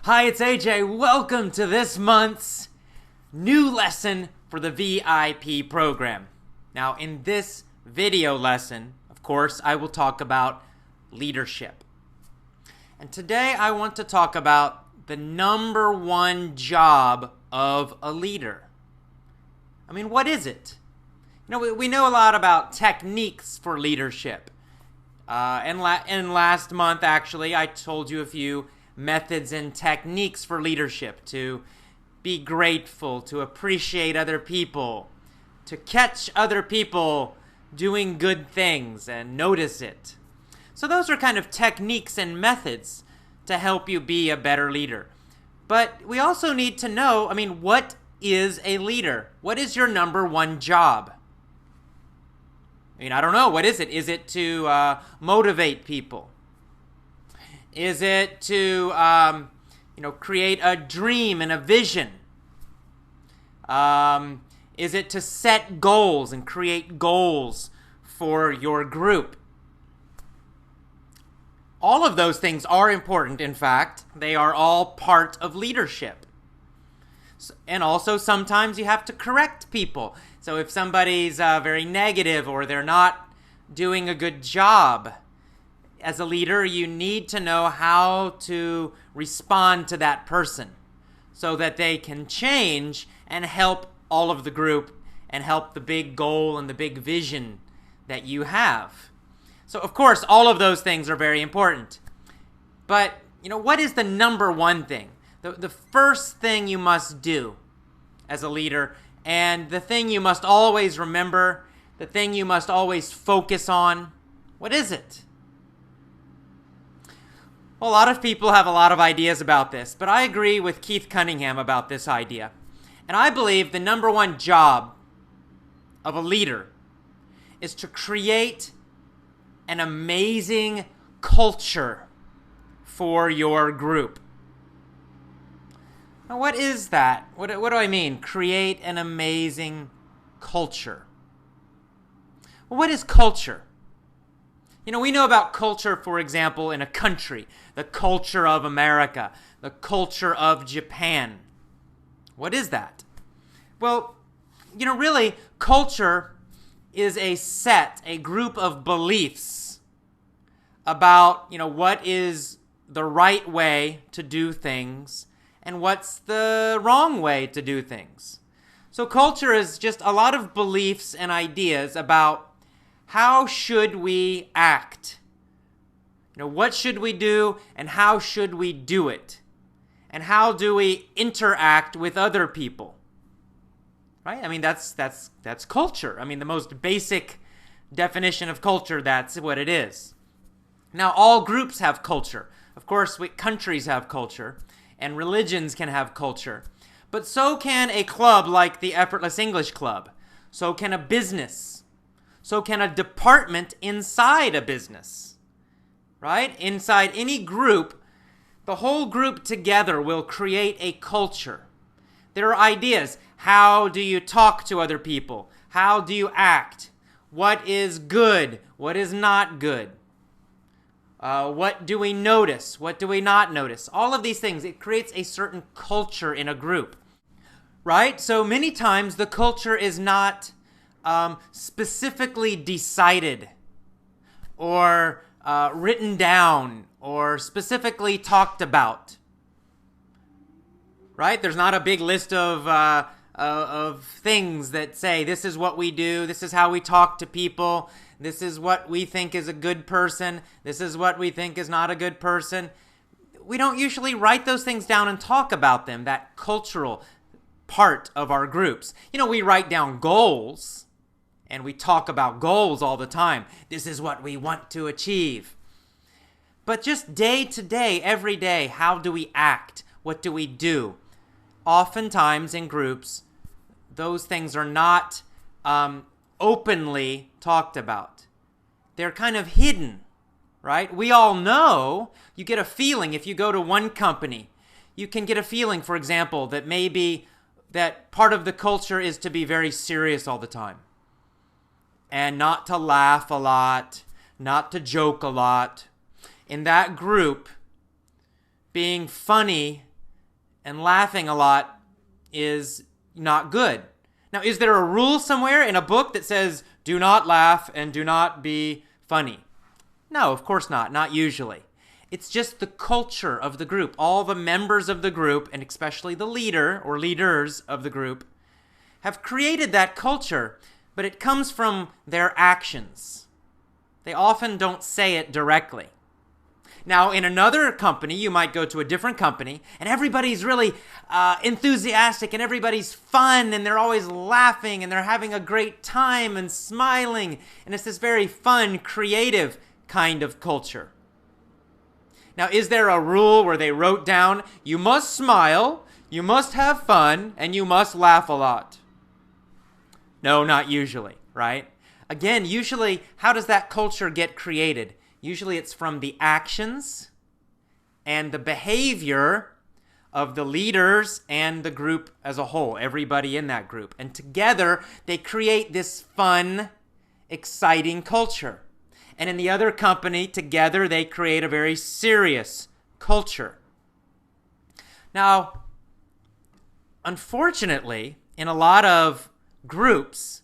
Hi, it's AJ. Welcome to this month's new lesson for the VIP program. Now, in this video lesson, of course, I will talk about leadership. And today I want to talk about the number one job of a leader. I mean, what is it? We know a lot about techniques for leadership. And last month, actually, I told you a few methods and techniques for leadership: to be grateful, to appreciate other people, to catch other people doing good things and notice it. So those are kind of techniques and methods to help you be a better leader. But we also need to know, what is a leader? What is your number one job? I don't know. What is it? Is it to motivate people? Is it to, create a dream and a vision? Is it to set goals and create goals for your group? All of those things are important, in fact. They are all part of leadership. And also, sometimes you have to correct people. So if somebody's very negative or they're not doing a good job, as a leader, you need to know how to respond to that person so that they can change and help all of the group and help the big goal and the big vision that you have. So, of course, all of those things are very important. But, what is the number one thing? The first thing you must do as a leader, and the thing you must always remember, the thing you must always focus on, what is it? Well, a lot of people have a lot of ideas about this, but I agree with Keith Cunningham about this idea. And I believe the number one job of a leader is to create an amazing culture for your group. Now, what is that? What do I mean? Create an amazing culture. Well, what is culture? We know about culture, for example, in a country, the culture of America, the culture of Japan. What is that? Well, really, culture is a group of beliefs about, what is the right way to do things and what's the wrong way to do things. So culture is just a lot of beliefs and ideas about how should we act? What should we do and how should we do it? And how do we interact with other people? Right? That's culture. The most basic definition of culture, that's what it is. Now, all groups have culture. Of course, countries have culture, and religions can have culture. But so can a club like the Effortless English Club. So can a business. So can a department inside a business, right? Inside any group, the whole group together will create a culture. There are ideas. How do you talk to other people? How do you act? What is good? What is not good? What do we notice? What do we not notice? All of these things, it creates a certain culture in a group, right? So many times the culture is not specifically decided or written down or specifically talked about, right? There's not a big list of things that say this is what we do, this is how we talk to people, this is what we think is a good person, this is what we think is not a good person. We don't usually write those things down and talk about them, that cultural part of our groups. We write down goals. And we talk about goals all the time. This is what we want to achieve. But just day to day, every day, how do we act? What do we do? Oftentimes in groups, those things are not openly talked about. They're kind of hidden, right? We all know, you get a feeling if you go to one company. You can get a feeling, for example, that maybe that part of the culture is to be very serious all the time. And not to laugh a lot, not to joke a lot. In that group, being funny and laughing a lot is not good. Now, is there a rule somewhere in a book that says do not laugh and do not be funny? No, of course not. Not usually. It's just the culture of the group. All the members of the group, and especially the leader or leaders of the group, have created that culture, but it comes from their actions. They often don't say it directly. Now, in another company, you might go to a different company, and everybody's really enthusiastic, and everybody's fun, and they're always laughing, and they're having a great time and smiling, and it's this very fun, creative kind of culture. Now, is there a rule where they wrote down, you must smile, you must have fun, and you must laugh a lot? No, not usually, right? Again, usually, how does that culture get created? Usually it's from the actions and the behavior of the leaders and the group as a whole, everybody in that group. And together, they create this fun, exciting culture. And in the other company, together, they create a very serious culture. Now, unfortunately, in a lot of groups,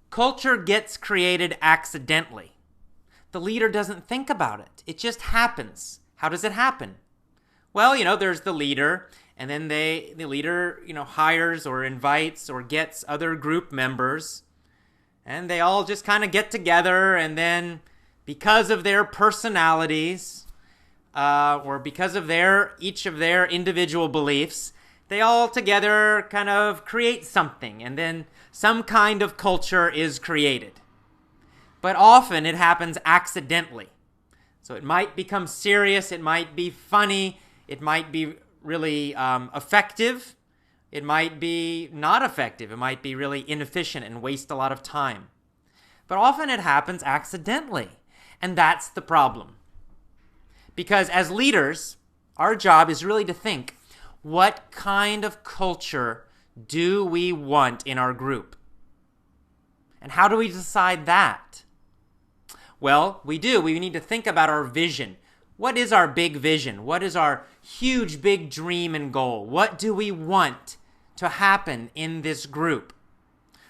culture gets created accidentally. The leader doesn't think about it. It just happens. How does it happen? Well, there's the leader, and then the leader, hires or invites or gets other group members, and they all just kind of get together, and then because of their personalities, or because of each of their individual beliefs, they all together kind of create something, and then some kind of culture is created. But often it happens accidentally. So it might become serious, it might be funny, it might be really effective, it might be not effective, it might be really inefficient and waste a lot of time. But often it happens accidentally, and that's the problem. Because as leaders, our job is really to think, what kind of culture do we want in our group? And how do we decide that? Well, we need to think about our vision. What is our big vision? What is our huge, big dream and goal? What do we want to happen in this group?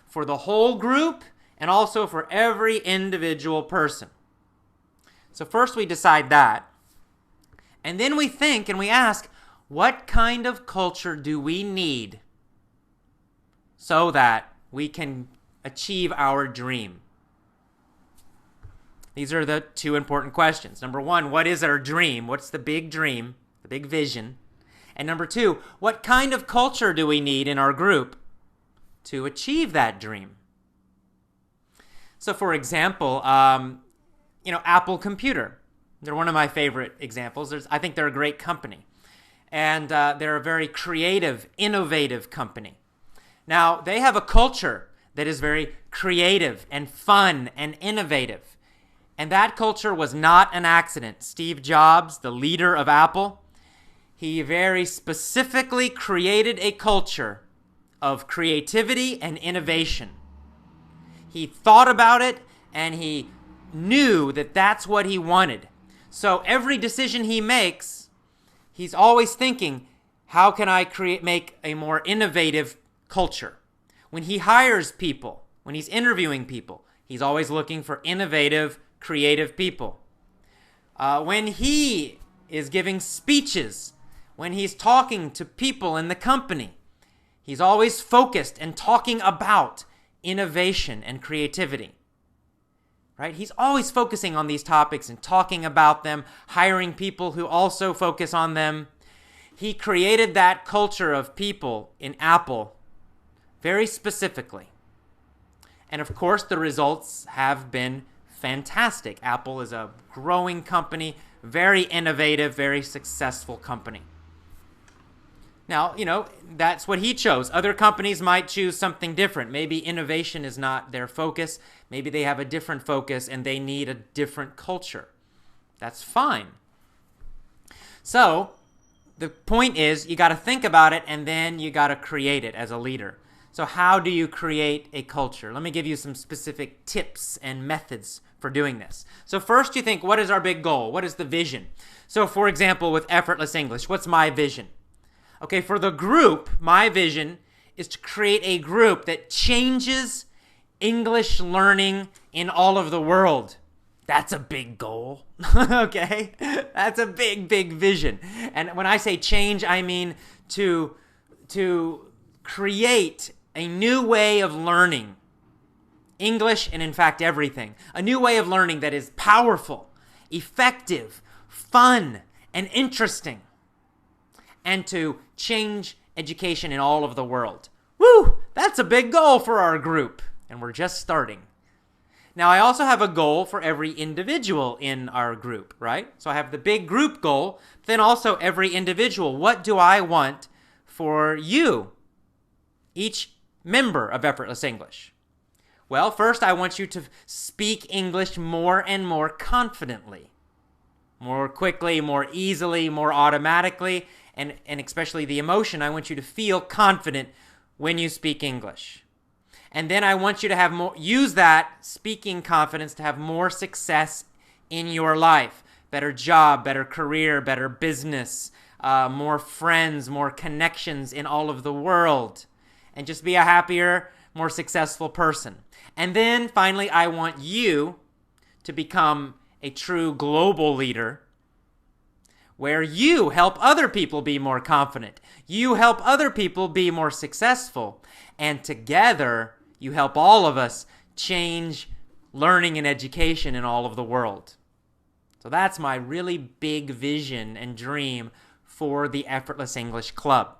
For the whole group and also for every individual person. So first we decide that. And then we think and we ask, what kind of culture do we need so that we can achieve our dream? These are the two important questions. Number one, what is our dream? What's the big dream, the big vision? And number two, what kind of culture do we need in our group to achieve that dream? So for example, Apple Computer. They're one of my favorite examples. I think they're a great company. And they're a very creative, innovative company. Now, they have a culture that is very creative and fun and innovative. And that culture was not an accident. Steve Jobs, the leader of Apple, he very specifically created a culture of creativity and innovation. He thought about it, and he knew that that's what he wanted. So every decision he makes, he's always thinking, how can I make a more innovative culture? When he hires people, when he's interviewing people, he's always looking for innovative, creative people. When he is giving speeches, when he's talking to people in the company, he's always focused and talking about innovation and creativity. Right? He's always focusing on these topics and talking about them, hiring people who also focus on them. He created that culture of people in Apple very specifically. And of course, the results have been fantastic. Apple is a growing company, very innovative, very successful company. Now, that's what he chose. Other companies might choose something different. Maybe innovation is not their focus. Maybe they have a different focus and they need a different culture. That's fine. So, the point is, you got to think about it and then you got to create it as a leader. So how do you create a culture? Let me give you some specific tips and methods for doing this. So first you think, what is our big goal? What is the vision? So for example, with Effortless English, what's my vision? Okay, for the group, my vision is to create a group that changes English learning in all of the world. That's a big goal, okay? That's a big, big vision. And when I say change, I mean to create a new way of learning English and, in fact, everything. A new way of learning that is powerful, effective, fun, and interesting. And to change education in all of the world. Woo! That's a big goal for our group. And we're just starting. Now, I also have a goal for every individual in our group, right? So I have the big group goal, then also every individual. What do I want for you, each member of Effortless English? Well, first, I want you to speak English more and more confidently, more quickly, more easily, more automatically, and especially the emotion. I want you to feel confident when you speak English. And then I want you to use that speaking confidence to have more success in your life. Better job, better career, better business, more friends, more connections in all of the world. And just be a happier, more successful person. And then finally, I want you to become a true global leader where you help other people be more confident. You help other people be more successful. And together, you help all of us change learning and education in all of the world. So that's my really big vision and dream for the Effortless English Club.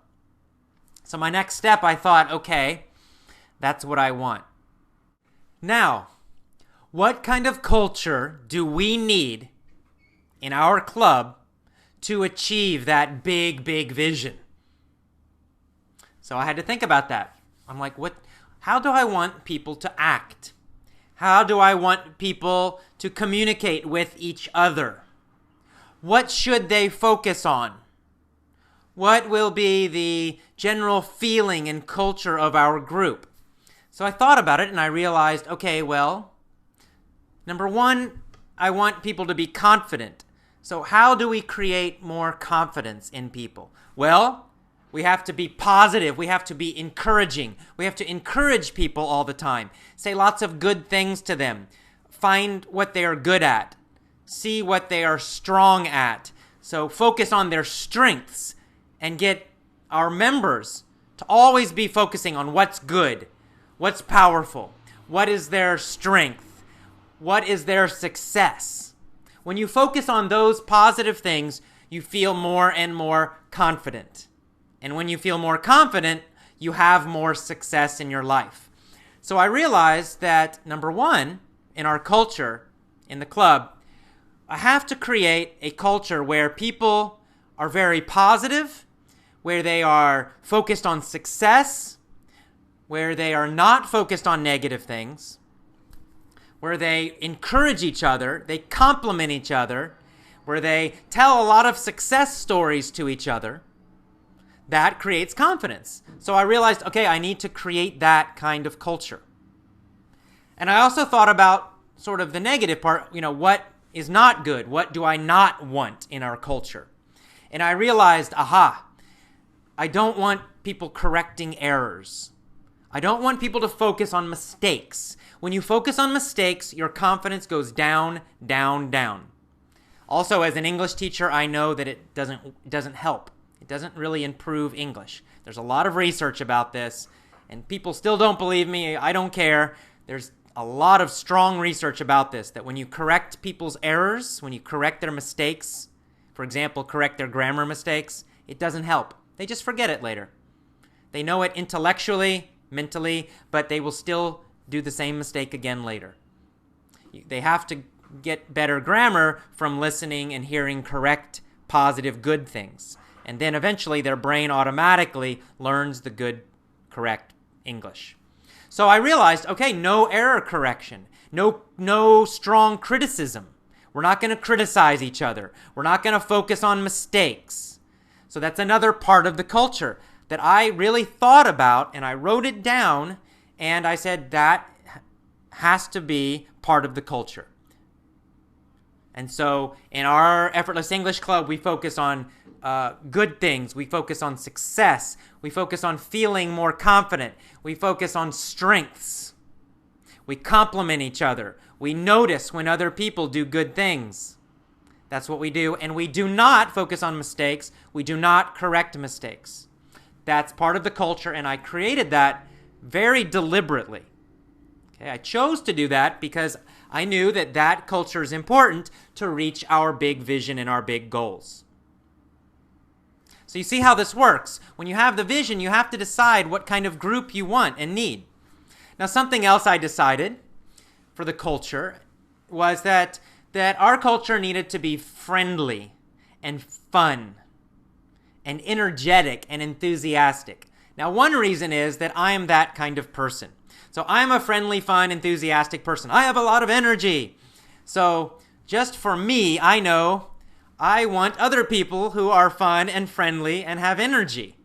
So my next step, I thought, okay, that's what I want. Now, what kind of culture do we need in our club to achieve that big, big vision? So I had to think about that. I'm like, how do I want people to act? How do I want people to communicate with each other? What should they focus on? What will be the general feeling and culture of our group? So I thought about it and I realized, okay, well, number one, I want people to be confident. So how do we create more confidence in people? Well, we have to be positive. We have to be encouraging. We have to encourage people all the time. Say lots of good things to them. Find what they are good at. See what they are strong at. So focus on their strengths and get our members to always be focusing on what's good, what's powerful, what is their strength, what is their success. When you focus on those positive things, you feel more and more confident. And when you feel more confident, you have more success in your life. So I realized that, number one, in our culture, in the club, I have to create a culture where people are very positive, where they are focused on success, where they are not focused on negative things, where they encourage each other, they compliment each other, where they tell a lot of success stories to each other. That creates confidence. So I realized, okay, I need to create that kind of culture. And I also thought about sort of the negative part, what is not good? What do I not want in our culture? And I realized, I don't want people correcting errors. I don't want people to focus on mistakes. When you focus on mistakes, your confidence goes down, down, down. Also, as an English teacher, I know that it doesn't help. It doesn't really improve English. There's a lot of research about this, and people still don't believe me. I don't care. There's a lot of strong research about this, that when you correct people's errors, when you correct their mistakes, for example, correct their grammar mistakes, it doesn't help. They just forget it later. They know it intellectually, mentally, but they will still do the same mistake again later. They have to get better grammar from listening and hearing correct, positive, good things. And then eventually their brain automatically learns the good, correct English. So I realized, okay, no error correction, no strong criticism. We're not going to criticize each other. We're not going to focus on mistakes. So that's another part of the culture that I really thought about, and I wrote it down, and I said that has to be part of the culture. And so in our Effortless English Club, we focus on good things. We focus on success. We focus on feeling more confident. We focus on strengths. We compliment each other. We notice when other people do good things. That's what we do. And we do not focus on mistakes. We do not correct mistakes. That's part of the culture, and I created that very deliberately. Okay, I chose to do that because I knew that that culture is important to reach our big vision and our big goals. So you see how this works. When you have the vision, you have to decide what kind of group you want and need. Now, something else I decided for the culture was that our culture needed to be friendly and fun and energetic and enthusiastic. Now, one reason is that I am that kind of person. So I'm a friendly, fun, enthusiastic person. I have a lot of energy. So just for me, I know I want other people who are fun and friendly and have energy.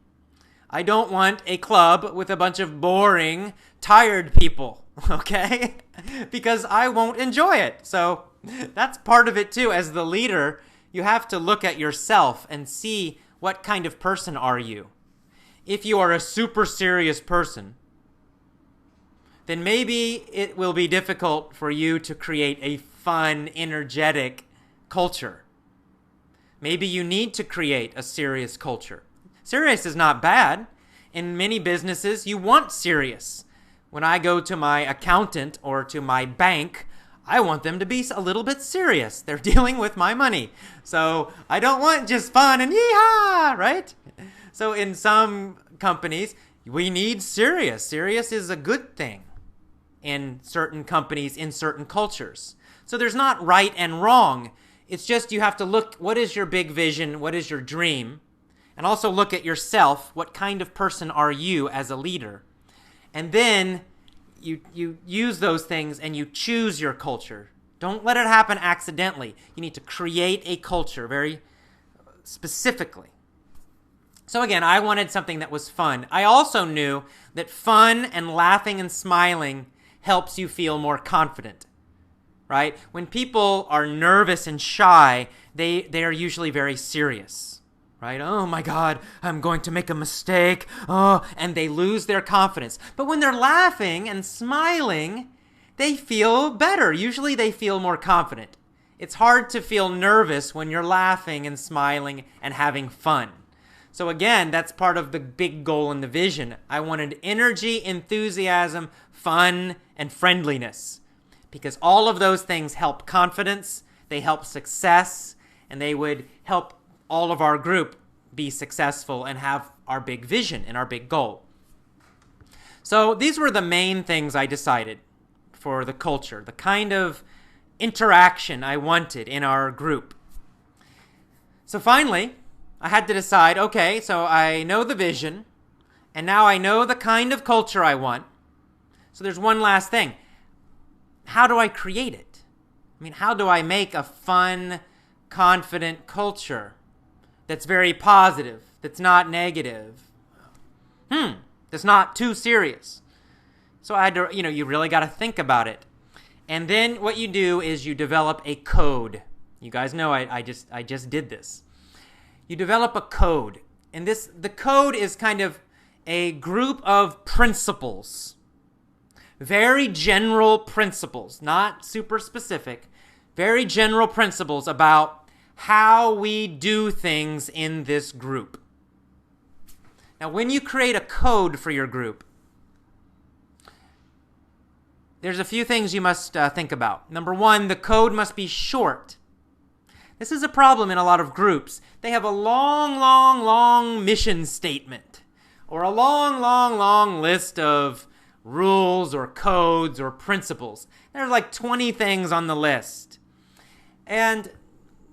I don't want a club with a bunch of boring, tired people, okay? Because I won't enjoy it. So that's part of it too. As the leader, you have to look at yourself and see what kind of person are you. If you are a super serious person, then maybe it will be difficult for you to create a fun, energetic culture. Maybe you need to create a serious culture. Serious is not bad. In many businesses, you want serious. When I go to my accountant or to my bank, I want them to be a little bit serious. They're dealing with my money. So I don't want just fun and yee-haw, right? So in some companies, we need serious. Serious is a good thing in certain companies, in certain cultures. So there's not right and wrong. It's just you have to look, what is your big vision? What is your dream? And also look at yourself. What kind of person are you as a leader? And then you use those things and you choose your culture. Don't let it happen accidentally. You need to create a culture very specifically. So again, I wanted something that was fun. I also knew that fun and laughing and smiling helps you feel more confident, right? When people are nervous and shy, they are usually very serious, right? Oh my God, I'm going to make a mistake. Oh, and they lose their confidence. But when they're laughing and smiling, they feel better. Usually they feel more confident. It's hard to feel nervous when you're laughing and smiling and having fun. So again, that's part of the big goal and the vision. I wanted energy, enthusiasm, fun, and friendliness. Because all of those things help confidence, they help success, and they would help all of our group be successful and have our big vision and our big goal. So these were the main things I decided for the culture, the kind of interaction I wanted in our group. So finally, I had to decide, okay, so I know the vision, and now I know the kind of culture I want. So there's one last thing. How do I create it? I mean, how do I make a fun, confident culture that's very positive, that's not negative, that's not too serious? So I had to, you really got to think about it. And then what you do is you develop a code. You guys know I just did this. You develop a code. And the code is kind of a group of principles. Very general principles, not super specific. Very general principles about how we do things in this group. Now, when you create a code for your group, there's a few things you must think about. Number one, the code must be short. This is a problem in a lot of groups. They have a long mission statement or a long list of rules or codes or principles. There's like 20 things on the list. And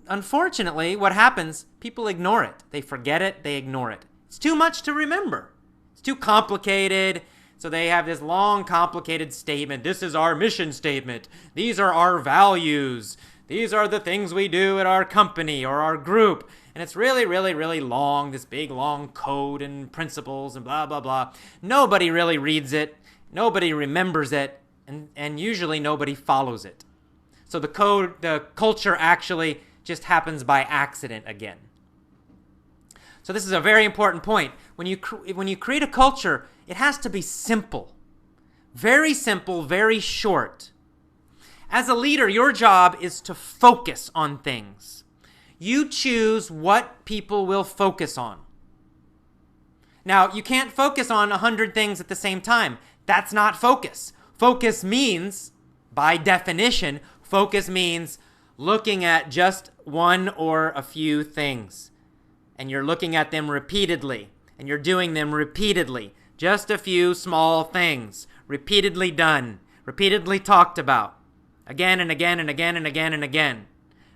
unfortunately, what happens, people ignore it. They forget it, they ignore it. It's too much to remember. It's too complicated. So they have this long, complicated statement. This is our mission statement. These are our values. These are the things we do at our company or our group. And it's really long, this big, long code and principles and blah, blah, blah. Nobody really reads it. Nobody remembers it. And usually nobody follows it. So the culture actually just happens by accident again. So this is a very important point. When you create a culture, it has to be simple. Very simple, very short. As a leader, your job is to focus on things. You choose what people will focus on. Now, you can't focus on 100 things at the same time. That's not focus. Focus means, by definition, focus means looking at just one or a few things. And you're looking at them repeatedly. And you're doing them repeatedly. Just a few small things. Repeatedly done. Repeatedly talked about. Again and again and again and again and again.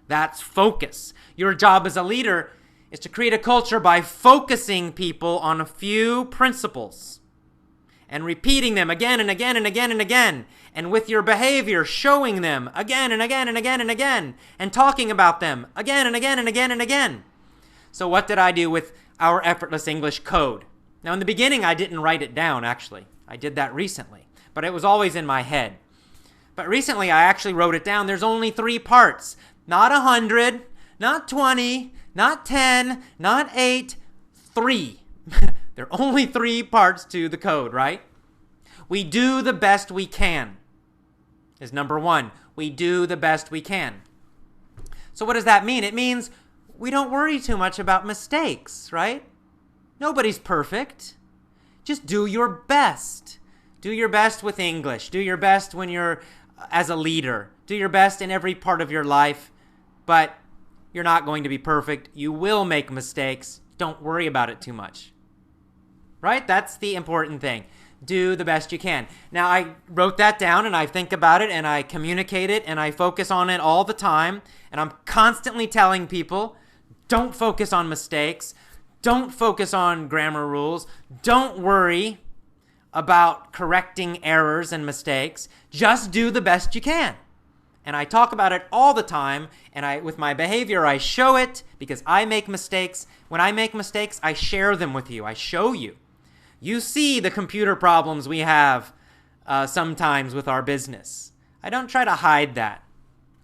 That's focus. Your job as a leader is to create a culture by focusing people on a few principles and repeating them again and again and again and again, and with your behavior showing them again and again and again and again, and talking about them again and again and again and again. So what did I do with our effortless English code? Now in the beginning I didn't write it down actually. I did that recently, but it was always in my head. But recently I actually wrote it down. There's only 3 parts. Not 100, not 20, not 10, not 8, 3. There are only 3 parts to the code, right? We do the best we can is number 1. We do the best we can. So what does that mean? It means we don't worry too much about mistakes, right? Nobody's perfect. Just do your best. Do your best with English. Do your best when you're as a leader. Do your best in every part of your life. But you're not going to be perfect. You will make mistakes. Don't worry about it too much. Right? That's the important thing. Do the best you can. Now, I wrote that down and I think about it and I communicate it and I focus on it all the time. And I'm constantly telling people, don't focus on mistakes. Don't focus on grammar rules. Don't worry about correcting errors and mistakes. Just do the best you can. And I talk about it all the time, and with my behavior, I show it because I make mistakes. When I make mistakes, I share them with you. I show you. You see the computer problems we have sometimes with our business. I don't try to hide that.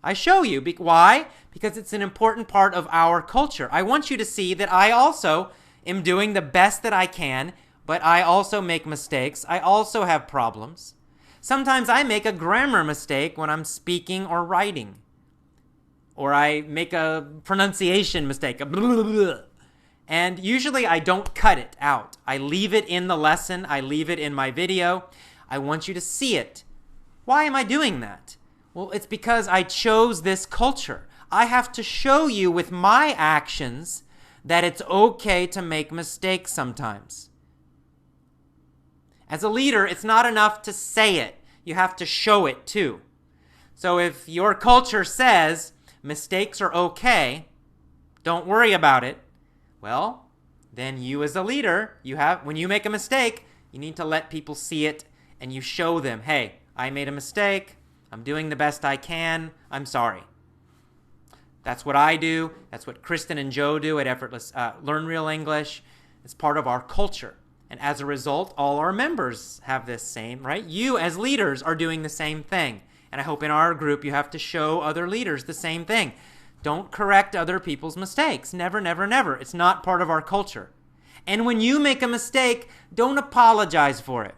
I show you. Why? Because it's an important part of our culture. I want you to see that I also am doing the best that I can, but I also make mistakes. I also have problems. Sometimes I make a grammar mistake when I'm speaking or writing. Or I make a pronunciation mistake. And usually I don't cut it out. I leave it in the lesson. I leave it in my video. I want you to see it. Why am I doing that? Well, it's because I chose this culture. I have to show you with my actions that it's okay to make mistakes sometimes. As a leader, it's not enough to say it. You have to show it too. So if your culture says mistakes are okay, don't worry about it, well, then you as a leader, when you make a mistake, you need to let people see it and you show them, hey, I made a mistake. I'm doing the best I can. I'm sorry. That's what I do. That's what Kristen and Joe do at Effortless Learn Real English. It's part of our culture. And as a result, all our members have this same, right? You as leaders are doing the same thing. And I hope in our group you have to show other leaders the same thing. Don't correct other people's mistakes. Never, never, never. It's not part of our culture. And when you make a mistake, don't apologize for it.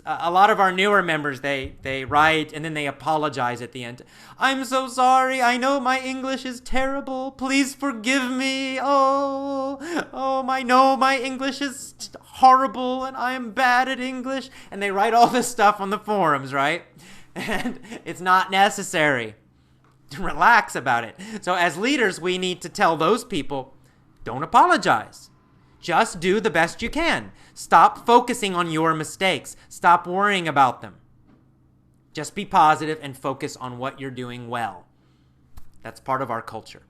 A lot of our newer members, they write and then they apologize at the end. I'm so sorry. I know my English is terrible. Please forgive me. I know my English is horrible and I am bad at English. And they write all this stuff on the forums, right? And it's not necessary. Relax about it. So as leaders, we need to tell those people, don't apologize. Just do the best you can. Stop focusing on your mistakes. Stop worrying about them. Just be positive and focus on what you're doing well. That's part of our culture.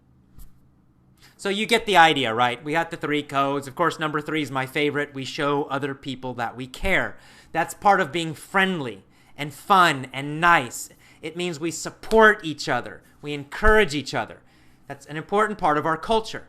So you get the idea, right? We got the 3 codes. Of course, number 3 is my favorite. We show other people that we care. That's part of being friendly and fun and nice. It means we support each other. We encourage each other. That's an important part of our culture.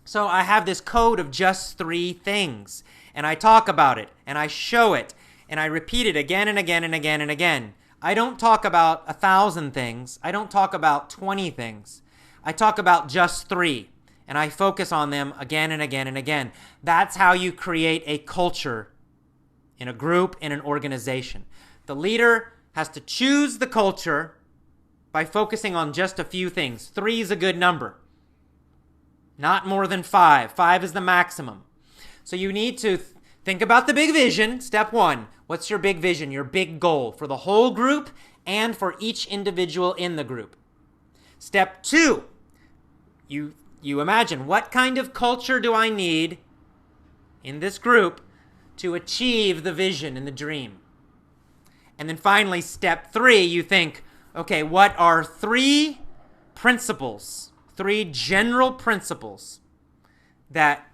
So I have this code of just 3 things, and I talk about it, and I show it, and I repeat it again and again and again and again. I don't talk about 1,000 things. I don't talk about 20 things. I talk about just 3, and I focus on them again and again and again. That's how you create a culture in a group, in an organization. The leader has to choose the culture by focusing on just a few things. 3 is a good number. Not more than 5. 5 is the maximum. So you need to think about the big vision. Step 1. What's your big vision, your big goal for the whole group and for each individual in the group? Step 2. You imagine, what kind of culture do I need in this group to achieve the vision and the dream? And then finally, step 3, you think, okay, what are 3 principles, 3 general principles that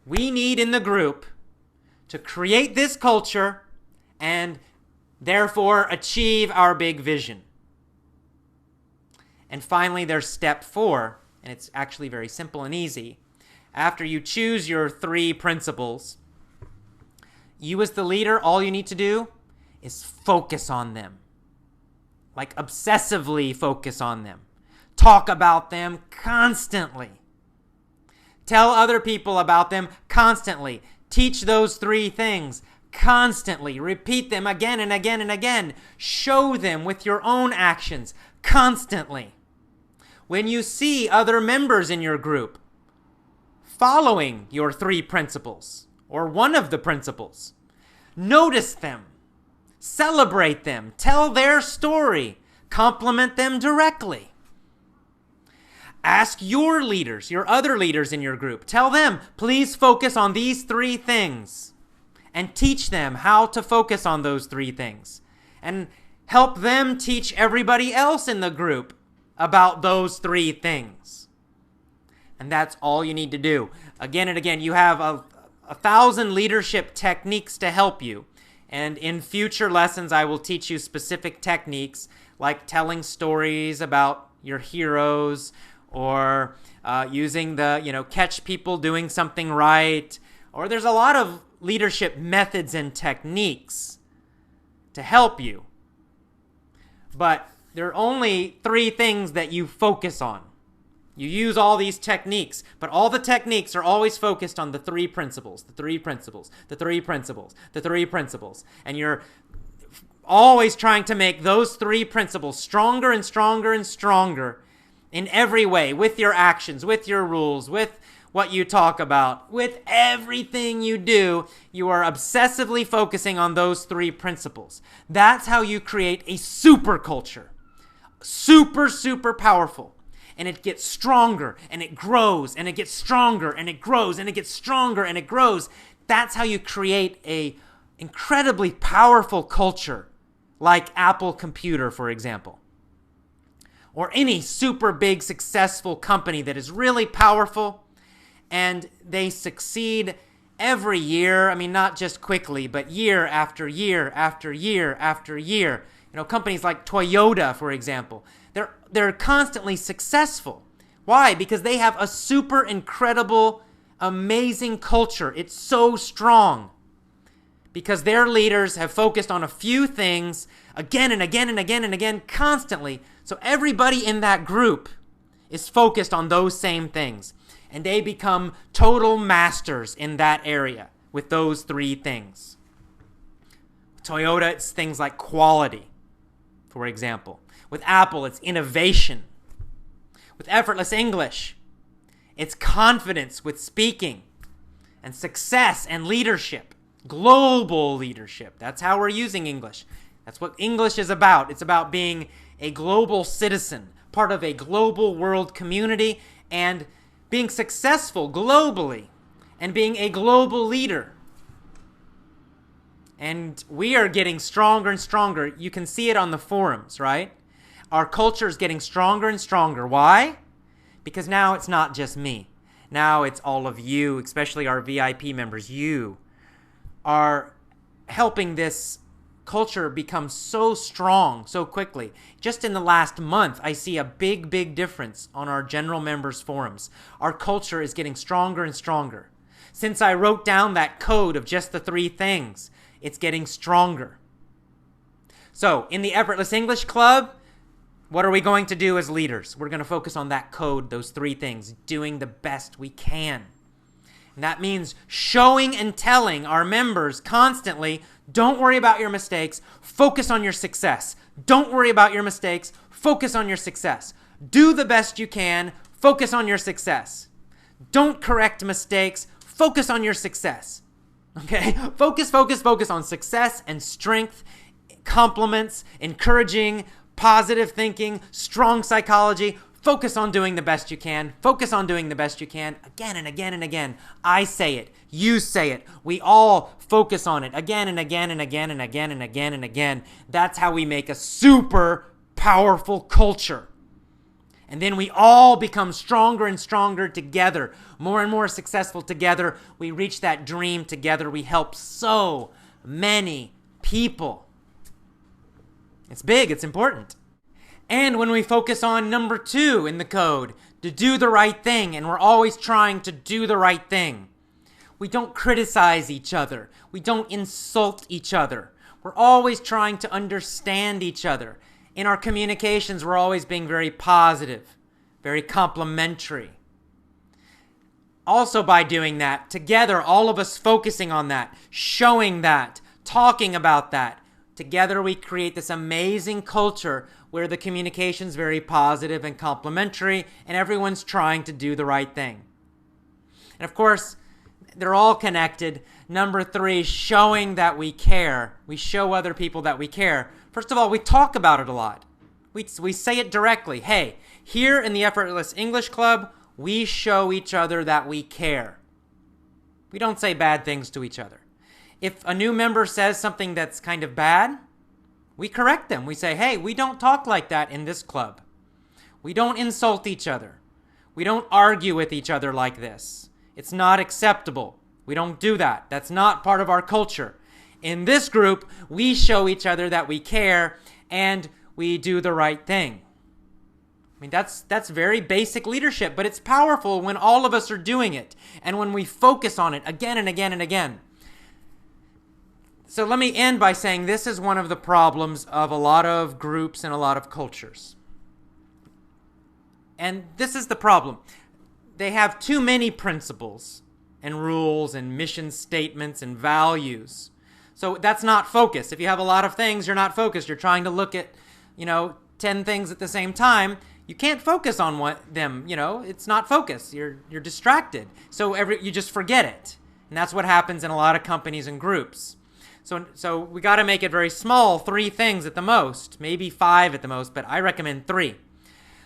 we need in the group to create this culture and therefore achieve our big vision? And finally, there's step 4, and it's actually very simple and easy. After you choose your 3 principles, you as the leader, all you need to do is focus on them. Like obsessively focus on them. Talk about them constantly. Tell other people about them constantly. Teach those 3 things constantly. Repeat them again and again and again. Show them with your own actions constantly. When you see other members in your group following your 3 principles or one of the principles, notice them. Celebrate them. Tell their story. Compliment them directly. Ask your leaders, your other leaders in your group. Tell them, please focus on these 3 things. And teach them how to focus on those 3 things. And help them teach everybody else in the group about those 3 things. And that's all you need to do. Again and again, you have 1,000 leadership techniques to help you. And in future lessons, I will teach you specific techniques like telling stories about your heroes or using the, catch people doing something right. Or there's a lot of leadership methods and techniques to help you. But there are only 3 things that you focus on. You use all these techniques, but all the techniques are always focused on the 3 principles, the 3 principles, the 3 principles, the 3 principles. And you're always trying to make those 3 principles stronger and stronger and stronger in every way, with your actions, with your rules, with what you talk about, with everything you do. You are obsessively focusing on those 3 principles. That's how you create a super culture. Super, super powerful. And it gets stronger, and it grows, and it gets stronger, and it grows, and it gets stronger, and it grows. That's how you create a incredibly powerful culture, like Apple Computer, for example. Or any super big, successful company that is really powerful, and they succeed every year. I mean, not just quickly, but year after year after year after year. Companies like Toyota, for example, they're constantly successful. Why? Because they have a super incredible, amazing culture. It's so strong. Because their leaders have focused on a few things again and again and again and again constantly. So everybody in that group is focused on those same things. And they become total masters in that area with those 3 things. Toyota, it's things like quality, for example. With Apple, it's innovation. With Effortless English, it's confidence with speaking and success and leadership. Global leadership. That's how we're using English. That's what English is about. It's about being a global citizen, part of a global world community, and being successful globally, and being a global leader. And we are getting stronger and stronger. You can see it on the forums, right? Our culture is getting stronger and stronger. Why? Because now it's not just me. Now it's all of you, especially our VIP members. You are helping this culture become so strong so quickly. Just in the last month, I see a big, big difference on our general members forums. Our culture is getting stronger and stronger. Since I wrote down that code of just the 3 things, it's getting stronger. So, in the Effortless English Club, What are we going to do as leaders? We're going to focus on that code, those 3 things, doing the best we can. And that means showing and telling our members constantly, don't worry about your mistakes, focus on your success. Don't worry about your mistakes, focus on your success. Do the best you can, focus on your success. Don't correct mistakes, focus on your success. Okay? Focus on success and strength, compliments, encouraging, positive thinking, strong psychology. Focus on doing the best you can. Focus on doing the best you can again and again and again. I say it. You say it. We all focus on it again and again and again and again and again and again. That's how we make a super powerful culture. And then we all become stronger and stronger together, more and more successful together. We reach that dream together. We help so many people. It's big, it's important. And when we focus on number 2 in the code, to do the right thing, and we're always trying to do the right thing. We don't criticize each other. We don't insult each other. We're always trying to understand each other. In our communications, we're always being very positive, very complimentary. Also by doing that, together, all of us focusing on that, showing that, talking about that, together we create this amazing culture where the communication's very positive and complimentary, and everyone's trying to do the right thing. And of course, they're all connected. Number 3, showing that we care. We show other people that we care. First of all, we talk about it a lot. We say it directly. Hey, here in the Effortless English Club, we show each other that we care. We don't say bad things to each other. If a new member says something that's kind of bad, we correct them. We say, hey, we don't talk like that in this club. We don't insult each other. We don't argue with each other like this. It's not acceptable. We don't do that. That's not part of our culture. In this group, we show each other that we care and we do the right thing. I mean, that's very basic leadership, but it's powerful when all of us are doing it and when we focus on it again and again and again. So let me end by saying this is one of the problems of a lot of groups and a lot of cultures. And this is the problem. They have too many principles and rules and mission statements and values. So that's not focus. If you have a lot of things, you're not focused. You're trying to look at, 10 things at the same time. You can't focus on them, it's not focus. You're distracted. So you just forget it. And that's what happens in a lot of companies and groups. So we got to make it very small, 3 things at the most, maybe 5 at the most, but I recommend 3.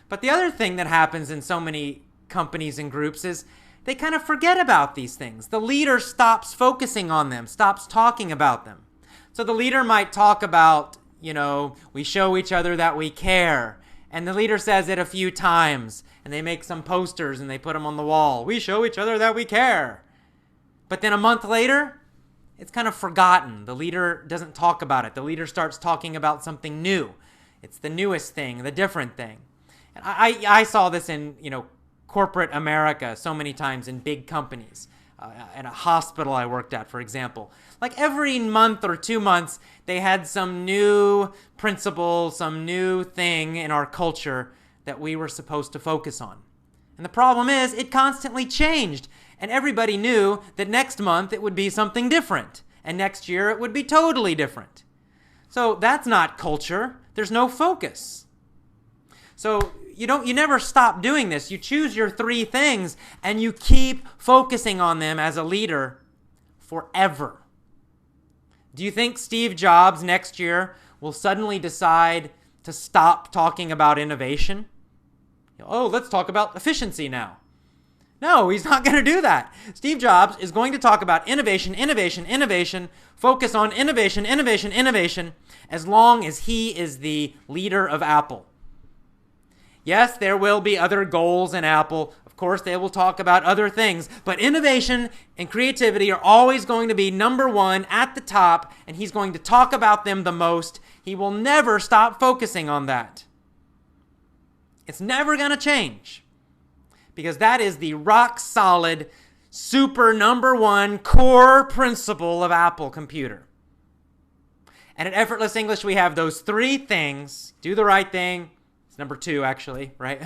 But the other thing that happens in so many companies and groups is they kind of forget about these things. The leader stops focusing on them, stops talking about them. So the leader might talk about, we show each other that we care. And the leader says it a few times, and they make some posters and they put them on the wall. We show each other that we care. But then a month later, it's kind of forgotten. The leader doesn't talk about it. The leader starts talking about something new. It's the newest thing, the different thing. And I saw this in, corporate America so many times in big companies. At a hospital I worked at, for example. Like every month or 2 months, they had some new principle, some new thing in our culture that we were supposed to focus on. And the problem is, it constantly changed. And everybody knew that next month it would be something different. And next year it would be totally different. So that's not culture. There's no focus. So you never stop doing this. You choose your 3 things and you keep focusing on them as a leader forever. Do you think Steve Jobs next year will suddenly decide to stop talking about innovation? Oh, let's talk about efficiency now. No, he's not going to do that. Steve Jobs is going to talk about innovation, focus on innovation, as long as he is the leader of Apple. Yes, there will be other goals in Apple. Of course, they will talk about other things. But innovation and creativity are always going to be number 1 at the top, and he's going to talk about them the most. He will never stop focusing on that. It's never going to change. Because that is the rock solid, super number 1 core principle of Apple Computer. And at Effortless English, we have those 3 things: do the right thing, It's number 2, actually, right?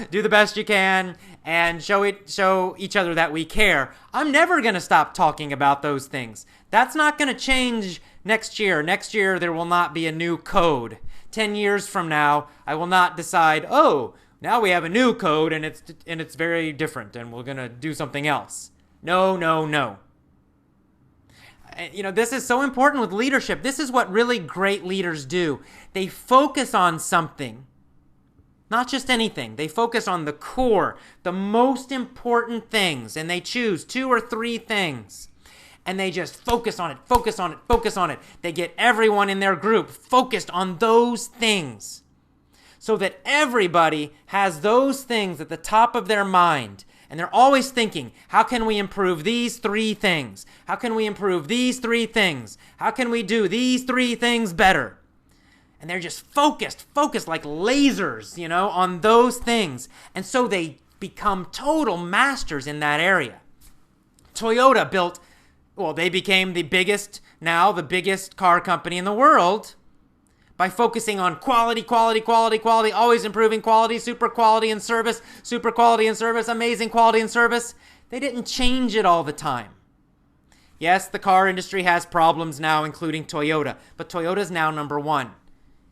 Do the best you can and show each other that we care. I'm never going to stop talking about those things. That's not going to change next year. Next year, there will not be a new code. 10 years from now, I will not decide, oh, now we have a new code and it's very different and we're going to do something else. No, no, no. This is so important with leadership. This is what really great leaders do. They focus on something. Not just anything. They focus on the core, the most important things, and they choose 2 or 3 things. And they just focus on it, focus on it, focus on it. They get everyone in their group focused on those things so that everybody has those things at the top of their mind. And they're always thinking, how can we improve these 3 things? How can we improve these 3 things? How can we do these 3 things better? And they're just focused like lasers, on those things. And so they become total masters in that area. Toyota they became the biggest car company in the world by focusing on quality, quality, quality, quality, always improving quality, super quality and service, amazing quality and service. They didn't change it all the time. Yes, the car industry has problems now, including Toyota, but Toyota's now number 1.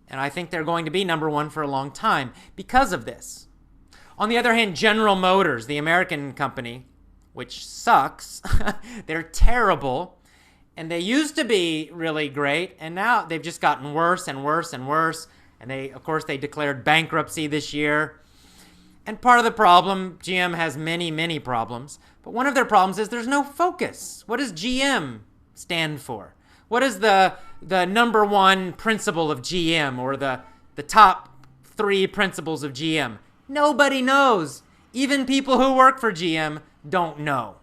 And I think they're going to be number 1 for a long time because of this. On the other hand, General Motors, the American company, which sucks, they're terrible, and they used to be really great, and now they've just gotten worse and worse and worse. And they declared bankruptcy this year. And part of the problem, GM has many, many problems, but one of their problems is there's no focus. What does GM stand for? What is the number 1 principle of GM or the top 3 principles of GM? Nobody knows. Even people who work for GM don't know.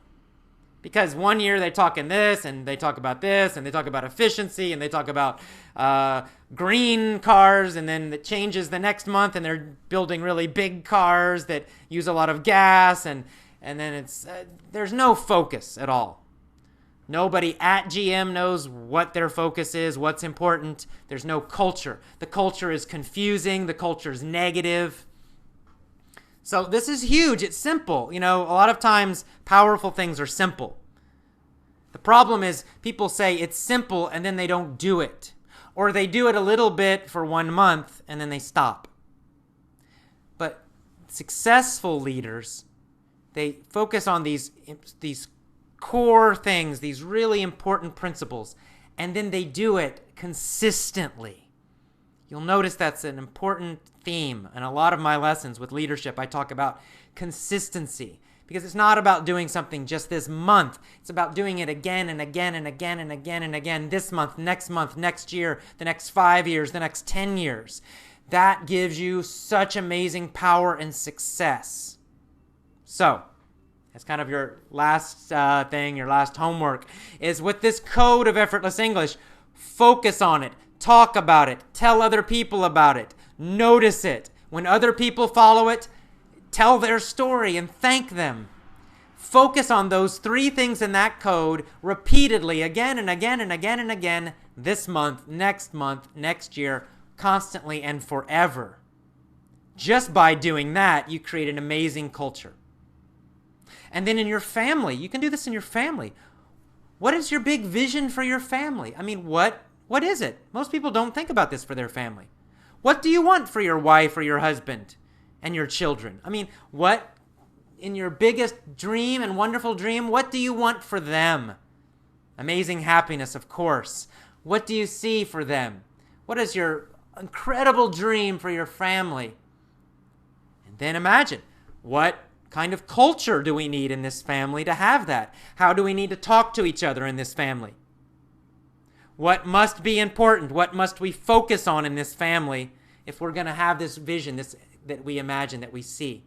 Because one year they talk in this and they talk about this and they talk about efficiency and they talk about green cars, and then it changes the next month and they're building really big cars that use a lot of gas, and then there's no focus at all. Nobody at GM knows what their focus is, what's important. There's no culture. The culture is confusing. The culture is negative. So this is huge. It's simple. A lot of times powerful things are simple. The problem is people say it's simple and then they don't do it. Or they do it a little bit for 1 month and then they stop. But successful leaders, they focus on these core things, these really important principles, and then they do it consistently. You'll notice that's an important theme. In a lot of my lessons with leadership, I talk about consistency, because it's not about doing something just this month. It's about doing it again and again and again and again and again this month, next year, the next 5 years, the next 10 years. That gives you such amazing power and success. So, that's kind of your last thing, your last homework, is with this code of effortless English, focus on it, talk about it, tell other people about it, notice it. When other people follow it, tell their story and thank them. Focus on those 3 things in that code repeatedly, again and again and again and again, this month, next year, constantly and forever. Just by doing that, you create an amazing culture. And then in your family, you can do this in your family. What is your big vision for your family? I mean, what is it? Most people don't think about this for their family. What do you want for your wife or your husband and your children? I mean, what in your biggest dream and wonderful dream, what do you want for them? Amazing happiness, of course. What do you see for them? What is your incredible dream for your family? And then imagine, what kind of culture do we need in this family to have that? How do we need to talk to each other in this family? What must be important? What must we focus on in this family if we're going to have this vision, this that we imagine, that we see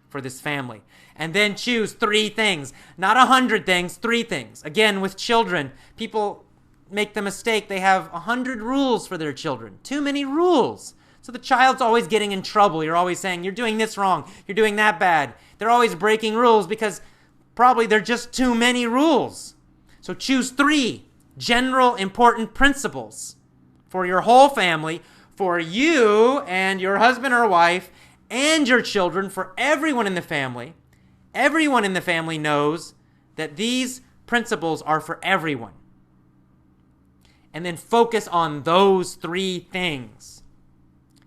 for this family? And then choose 3 things, not 100 things, 3 things. Again, with children, people make the mistake. They have 100 rules for their children. Too many rules. So the child's always getting in trouble. You're always saying, you're doing this wrong. You're doing that bad. They're always breaking rules because probably they're just too many rules. So choose 3 general important principles for your whole family. for you and your husband or wife and your children, for everyone in the family. Everyone in the family knows that these principles are for everyone. And then focus on those 3 things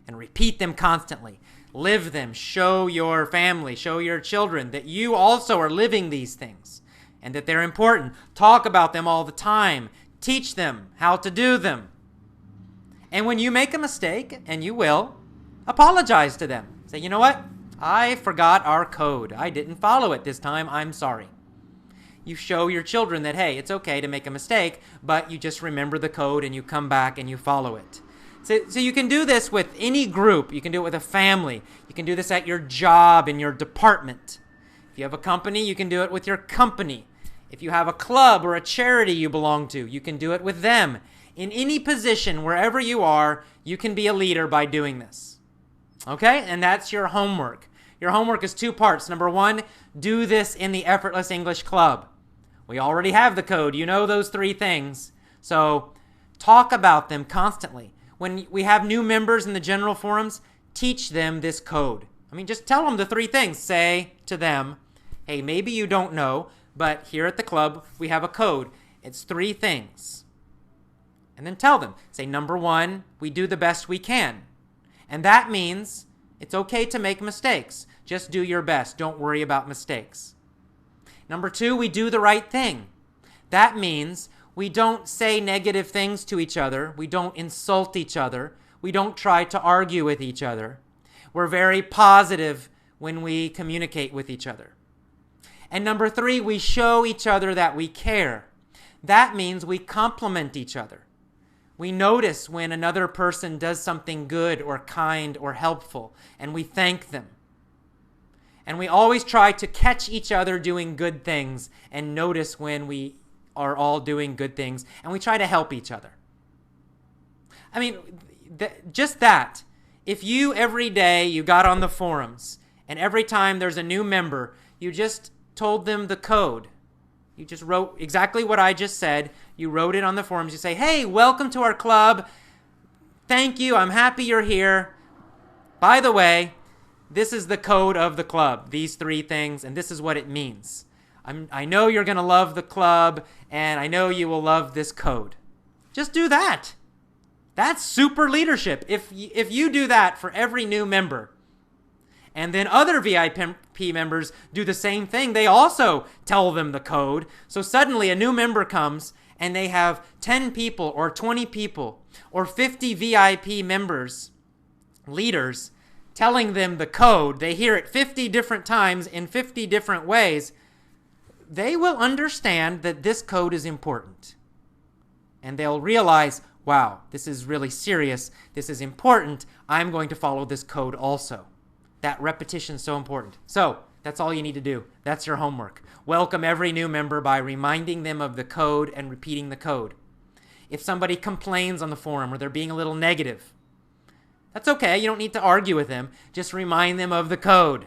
and repeat them constantly. Live them. Show your family, show your children that you also are living these things and that they're important. Talk about them all the time. Teach them how to do them. And when you make a mistake, and you will, apologize to them. Say, you know what? I forgot our code. I didn't follow it this time. I'm sorry. You show your children that, hey, it's okay to make a mistake, but you just remember the code and you come back and you follow it. So you can do this with any group. You can do it with a family. You can do this at your job, in your department. If you have a company, you can do it with your company. If you have a club or a charity you belong to, you can do it with them. In any position, wherever you are, you can be a leader by doing this. Okay? And that's your homework. Your homework is 2 parts. Number 1, do this in the Effortless English Club. We already have the code. You know those 3 things. So talk about them constantly. When we have new members in the general forums, teach them this code. I mean, just tell them the 3 things. Say to them, hey, maybe you don't know, but here at the club, we have a code. It's 3 things. And then tell them. Say, number 1, we do the best we can. And that means it's okay to make mistakes. Just do your best. Don't worry about mistakes. Number 2, we do the right thing. That means we don't say negative things to each other. We don't insult each other. We don't try to argue with each other. We're very positive when we communicate with each other. And number 3, we show each other that we care. That means we compliment each other. We notice when another person does something good or kind or helpful, and we thank them. And we always try to catch each other doing good things and notice when we are all doing good things, and we try to help each other. I mean, just that. If you every day you got on the forums, and every time there's a new member, you just told them the code. You just wrote exactly what I just said. You wrote it on the forums. You say, hey, welcome to our club. Thank you. I'm happy you're here. By the way, this is the code of the club, these 3 things, and this is what it means. I know you're going to love the club, and I know you will love this code. Just do that. That's super leadership. If you do that for every new member, and then other VIP members do the same thing, they also tell them the code. So suddenly a new member comes, and they have 10 people or 20 people or 50 VIP members, leaders, telling them the code. They hear it 50 different times in 50 different ways. They will understand that this code is important. And they'll realize, wow, this is really serious. This is important. I'm going to follow this code also. That repetition is so important. So that's all you need to do. That's your homework. Welcome every new member by reminding them of the code and repeating the code. If somebody complains on the forum or they're being a little negative, that's okay. You don't need to argue with them. Just remind them of the code.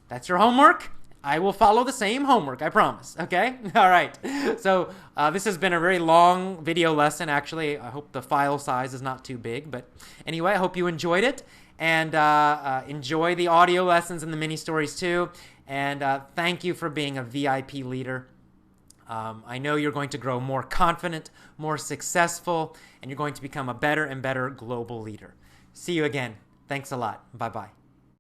That's your homework. I will follow the same homework, I promise. Okay? All right. So this has been a very long video lesson, actually. I hope the file size is not too big. But anyway, I hope you enjoyed it. And enjoy the audio lessons and the mini stories too. And thank you for being a VIP leader. I know you're going to grow more confident, more successful, and you're going to become a better and better global leader. See you again. Thanks a lot. Bye-bye.